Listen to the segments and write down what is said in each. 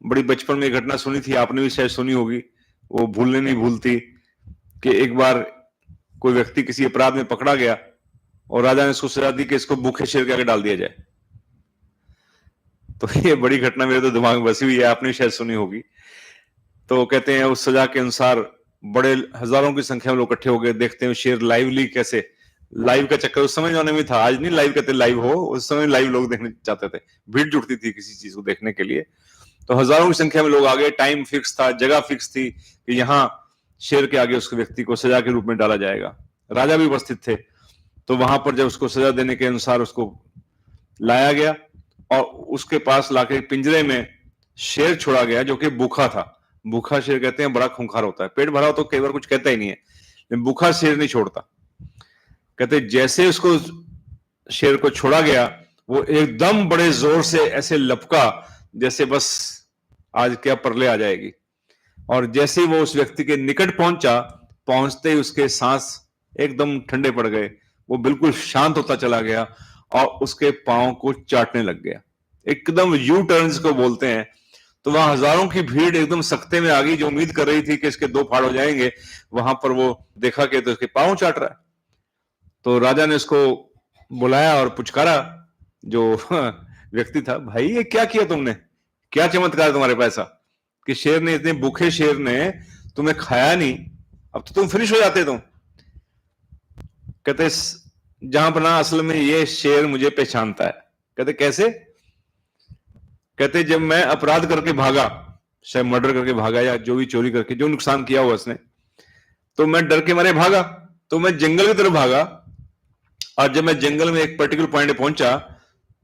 बड़ी बचपन में घटना सुनी थी, आपने भी शायद सुनी होगी, वो भूलने नहीं भूलती, कि एक बार कोई व्यक्ति किसी अपराध में पकड़ा गया और राजा ने उसको सजा दी कि इसको भूखे शेर के आगे डाल दिया जाए। तो ये बड़ी घटना मेरे तो दिमाग में बसी हुई है, आपने शायद सुनी होगी। तो कहते हैं उस सजा के अनुसार बड़े हजारों की संख्या में लोग इकट्ठे हो गए, देखते हैं शेर लाइवली कैसे, लाइव का चक्कर उस समय जमाने में था, आज नहीं लाइव कहते लाइव हो, उस समय लाइव लोग देखने चाहते थे, भीड़ जुटती थी किसी चीज को देखने के लिए। तो हजारों की संख्या में लोग आ गए, टाइम फिक्स था, जगह फिक्स थी कि यहाँ शेर के आगे उस व्यक्ति को सजा के रूप में डाला जाएगा। राजा भी उपस्थित थे। तो वहां पर जब उसको सजा देने के अनुसार उसको लाया गया और उसके पास लाके पिंजरे में शेर छोड़ा गया जो कि भूखा था। भूखा शेर कहते हैं बड़ा खूंखार होता है, पेट भरा हो तो कई बार कुछ कहता ही नहीं है, लेकिन भूखा शेर नहीं छोड़ता। कहते जैसे उसको शेर को छोड़ा गया, वो एकदम बड़े जोर से ऐसे लपका जैसे बस आज क्या परले आ जाएगी। और जैसे ही वो उस व्यक्ति के निकट पहुंचा, पहुंचते ही उसके सांस एकदम ठंडे पड़ गए, वो बिल्कुल शांत होता चला गया और उसके पांव को चाटने लग गया, एकदम यू टर्न्स को बोलते हैं। तो वहां हजारों की भीड़ एकदम सख्ते में आ गई, जो उम्मीद कर रही थी कि इसके दो फाड़ हो जाएंगे, वहां पर वो देखा कि तो इसके पांव चाट रहा है। तो राजा ने उसको बुलाया और पुचकारा, जो व्यक्ति था, भाई ये क्या किया तुमने, क्या चमत्कार है तुम्हारे पास कि शेर ने, इतने भूखे शेर ने तुम्हें खाया नहीं, अब तो तुम फिनिश हो जाते तुम। कहते जहां बना असल में ये शेर मुझे पहचानता है। कहते कैसे? कहते जब मैं अपराध करके भागा, शायद मर्डर करके भागा या जो भी चोरी करके जो नुकसान किया हुआ उसने, तो मैं डर के मारे भागा, तो मैं जंगल की तरफ भागा, और जब मैं जंगल में एक पर्टिकुलर पॉइंट पे पहुंचा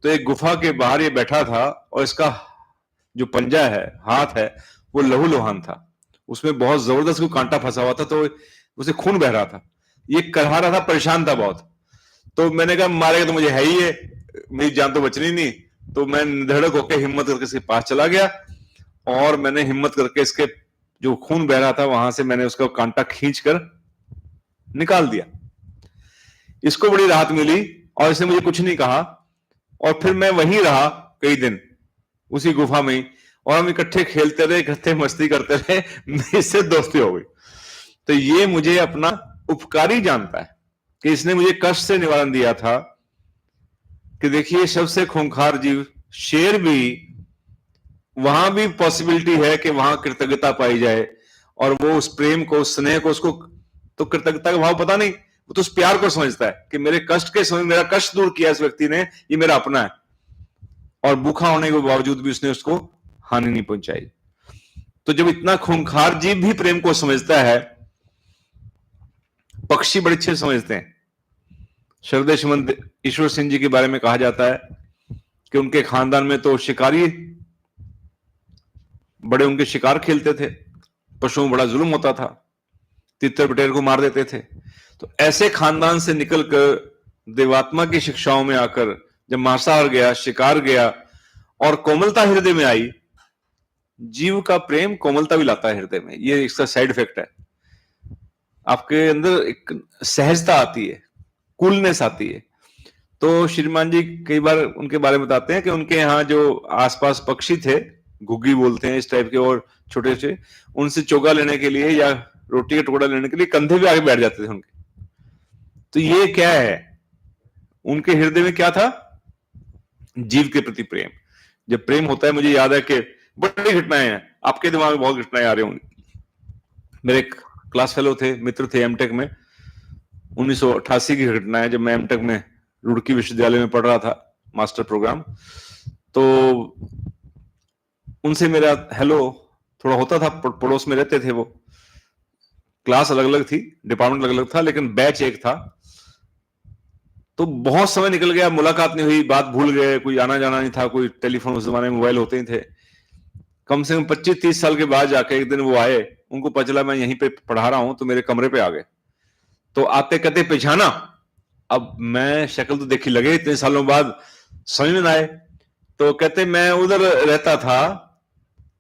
तो एक गुफा के बाहर ये बैठा था और इसका जो पंजा है, हाथ है, वो लहूलुहान था, उसमें बहुत जबरदस्त कोई कांटा फंसा हुआ था, तो उसे खून बह रहा था, ये करहा रहा था, परेशान था बहुत। तो मैंने कहा मारेगा तो मुझे है ही है, मेरी जान तो बचनी नहीं। तो मैं निधड़क होकर हिम्मत करके इसके पास चला गया और मैंने हिम्मत करके इसके जो खून बह रहा था वहां से मैंने उसका कांटा खींच कर निकाल दिया। इसको बड़ी राहत मिली और इसने मुझे कुछ नहीं कहा, और फिर मैं वहीं रहा कई दिन उसी गुफा में ही, और हम इकट्ठे खेलते रहे, इकट्ठे मस्ती करते रहे, इससे दोस्ती हो गई। तो ये मुझे अपना उपकारी जानता है कि इसने मुझे कष्ट से निवारण दिया था, कि देखिए सबसे खूंखार जीव शेर भी, वहां भी पॉसिबिलिटी है कि वहां कृतज्ञता पाई जाए, और वो उस प्रेम को, उस स्नेह को, उसको तो कृतज्ञता का भाव पता नहीं, वो तो उस प्यार को समझता है कि मेरे कष्ट के समय मेरा कष्ट दूर किया इस व्यक्ति ने, ये मेरा अपना है, और भूखा होने के बावजूद भी उसने उसको हानि नहीं पहुंचाई। तो जब इतना खूंखार जीव भी प्रेम को समझता है, पक्षी बड़े अच्छे समझते हैं। शरदे सुमंत ईश्वर सिंह जी के बारे में कहा जाता है कि उनके खानदान में तो शिकारी बड़े, उनके शिकार खेलते थे, पशुओं बड़ा जुल्म होता था, तितर बटेर को मार देते थे। तो ऐसे खानदान से निकलकर देवात्मा की शिक्षाओं में आकर जब मांसाहार गया, शिकार गया, और कोमलता हृदय में आई, जीव का प्रेम कोमलता भी लाता है हृदय में, ये इसका साइड इफेक्ट है। आपके अंदर एक सहजता आती है, कूलनेस आती है। तो श्रीमान जी कई बार उनके बारे में बताते हैं कि उनके यहाँ जो आसपास पक्षी थे, घुग्गी बोलते हैं इस टाइप के, और छोटे से, उनसे चोगा लेने के लिए या रोटी का टुकड़ा लेने के लिए कंधे पे आगे बैठ जाते थे उनके। तो ये क्या है, उनके हृदय में क्या था? जीव के प्रति प्रेम। जब प्रेम होता है, मुझे याद है कि बड़ी घटनाएं हैं, आपके दिमाग में बहुत घटनाएं आ रही होंगी। मेरे एक क्लास फेलो थे, मित्र थे एमटेक में, 1988 की घटना है, जब मैं एमटेक में रुड़की विश्वविद्यालय में पढ़ रहा था, मास्टर प्रोग्राम। तो उनसे मेरा हेलो थोड़ा होता था, पड़ोस में रहते थे वो, क्लास अलग अलग थी, डिपार्टमेंट अलग अलग था, लेकिन बैच एक था। तो बहुत समय निकल गया, मुलाकात नहीं हुई, बात भूल गए, कोई आना जाना नहीं था, कोई टेलीफोन, उस जमाने में मोबाइल होते ही थे। कम से कम 25-30 साल के बाद जाके एक दिन वो आए, उनको पता चला मैं यहीं पे पढ़ा रहा हूं, तो मेरे कमरे पे आ गए। तो आते कहते पहचाना, अब मैं शक्ल तो देखी लगे, इतने सालों बाद समझ में आए। तो कहते मैं उधर रहता था।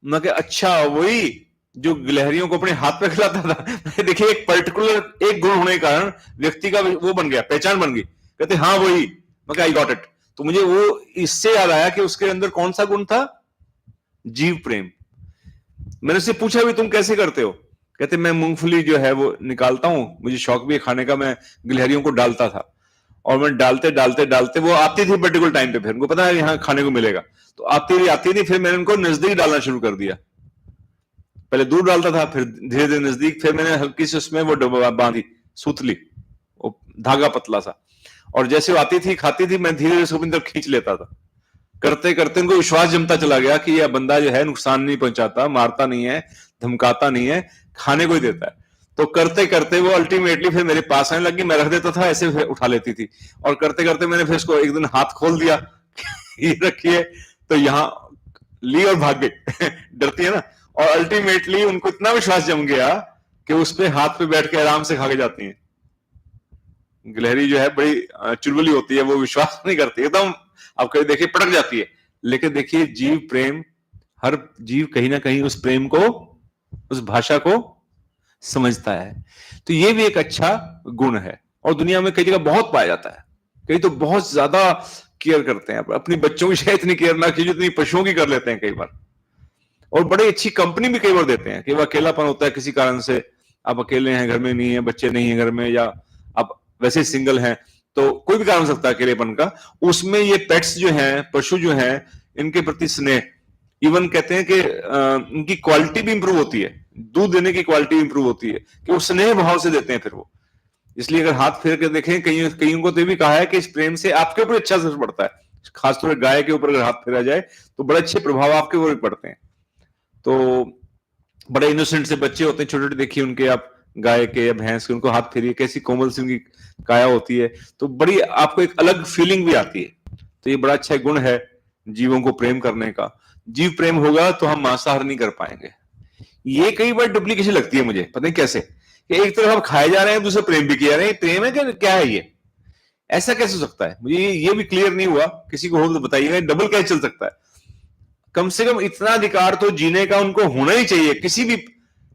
मैं कहा अच्छा वही, जो गिलहरियों को अपने हाथ पे खिलाता था। देखिए एक पर्टिकुलर एक गुण होने के कारण व्यक्ति का वो बन गया, पहचान बन गई। कहते हाँ वही, मैं आई गॉट इट। तो मुझे वो इससे याद आया कि उसके अंदर कौन सा गुण था? जीव प्रेम। मैंने उससे पूछा भी तुम कैसे करते हो? कहते मैं मूंगफली जो है वो निकालता हूं, मुझे शौक भी है खाने का, मैं गिलहरियों को डालता था, और मैं डालते डालते डालते वो आती थी पर्टिकुलर टाइम पे, फिर उनको पता है यहाँ खाने को मिलेगा, तो आती थी, फिर मैंने उनको नजदीक डालना शुरू कर दिया। पहले दूर डालता था, फिर धीरे धीरे नजदीक, फिर मैंने हल्की सी उसमें वो बांधी सूतली, वो धागा पतला सा, और जैसे वो आती थी खाती थी, मैं धीरे धीरे उसको अपनी तरफ खींच लेता था। करते करते उनको विश्वास जमता चला गया कि यह बंदा जो है नुकसान नहीं पहुंचाता, मारता नहीं है, धमकाता नहीं है, खाने को ही देता है। तो करते करते वो अल्टीमेटली फिर मेरे पास आने लगी, मैं रख देता था, ऐसे उठा लेती थी, और करते करते मैंने फिर उसको एक दिन हाथ खोल दिया, ये रखिए, तो यहां ली और भाग गई। डरती है ना, और अल्टीमेटली उनको इतना विश्वास जम गया कि उस पे हाथ पे बैठ के आराम से खा के जाती हैं। गिलहरी जो है बड़ी चुलबुली होती है, वो विश्वास नहीं करती, एकदम आप कभी देखिए पटक जाती है। लेकिन देखिए जीव प्रेम, हर जीव कहीं ना कहीं उस प्रेम को, उस भाषा को समझता है। तो ये भी एक अच्छा गुण है, और दुनिया में कई जगह बहुत पाया जाता है। कई तो बहुत ज्यादा केयर करते हैं, अपने बच्चों की शायद इतनी केयर ना की जितनी पशुओं की कर लेते हैं कई बार, और बड़ी अच्छी कंपनी भी कई बार देते हैं। कई बार अकेलापन होता है किसी कारण से, आप अकेले हैं, घर में नहीं है, बच्चे नहीं है घर में, या आप वैसे सिंगल हैं, तो कोई भी कारण हो सकता है अकेलेपन का, उसमें ये पेट्स जो हैं, पशु जो हैं, इनके प्रति स्नेह, इवन कहते हैं कि इनकी क्वालिटी भी इंप्रूव होती है, दूध देने की क्वालिटी इंप्रूव होती है, कि वो स्नेह भाव से देते हैं फिर वो। इसलिए अगर हाथ फेर के देखें, कईयों को तो भी कहा है कि इस प्रेम से आपके ऊपर अच्छा असर पड़ता है, खासतौर पर गाय के ऊपर अगर हाथ फेरा जाए तो बड़े अच्छे प्रभाव आपके ऊपर पड़ते हैं। तो बड़े इनोसेंट से बच्चे होते हैं छोटे छोटे, देखिए उनके आप गाय के या भैंस के, उनको हाथ फेरिए, कैसी कोमल सी उनकी काया होती है, तो बड़ी आपको एक अलग फीलिंग भी आती है। तो ये बड़ा अच्छा गुण है जीवों को प्रेम करने का। जीव प्रेम होगा तो हम मांसाहार नहीं कर पाएंगे। ये कई बार डुप्लीकेशन लगती है मुझे, पता नहीं कैसे, कि एक तरफ हम खाए जा रहे हैं, दूसरे प्रेम भी किया रहे हैं। प्रेम है क्या है ये? ऐसा कैसे हो सकता है? मुझे ये भी क्लियर नहीं हुआ, किसी को हो तो बताइएगा, डबल कैसे चल सकता है? कम से कम इतना अधिकार तो जीने का उनको होना ही चाहिए, किसी भी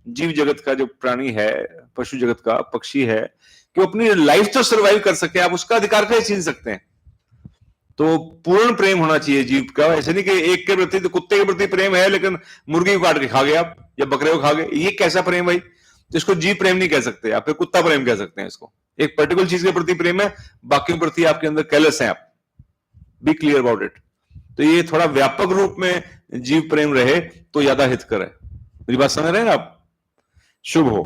जीव जगत का, जो प्राणी है, पशु जगत का, पक्षी है, कि वो अपनी लाइफ तो सरवाइव कर सके, आप उसका अधिकार कैसे छीन सकते हैं? तो पूर्ण प्रेम होना चाहिए जीव का। ऐसे नहीं कि एक के प्रति, तो कुत्ते के प्रति प्रेम है लेकिन मुर्गी को काट के खा गए आप, या बकरे को खा गए, ये कैसा प्रेम भाई? तो इसको जीव प्रेम नहीं कह सकते आप, फिर कुत्ता प्रेम कह सकते हैं इसको। एक पर्टिकुलर चीज के प्रति प्रेम है, बाकी के प्रति आपके अंदर केयरलेस है आप। Be clear about it. तो ये थोड़ा व्यापक रूप में जीव प्रेम रहे तो ज्यादा हितकर है। मेरी बात समझ रहे हैं आप? शुभ हो।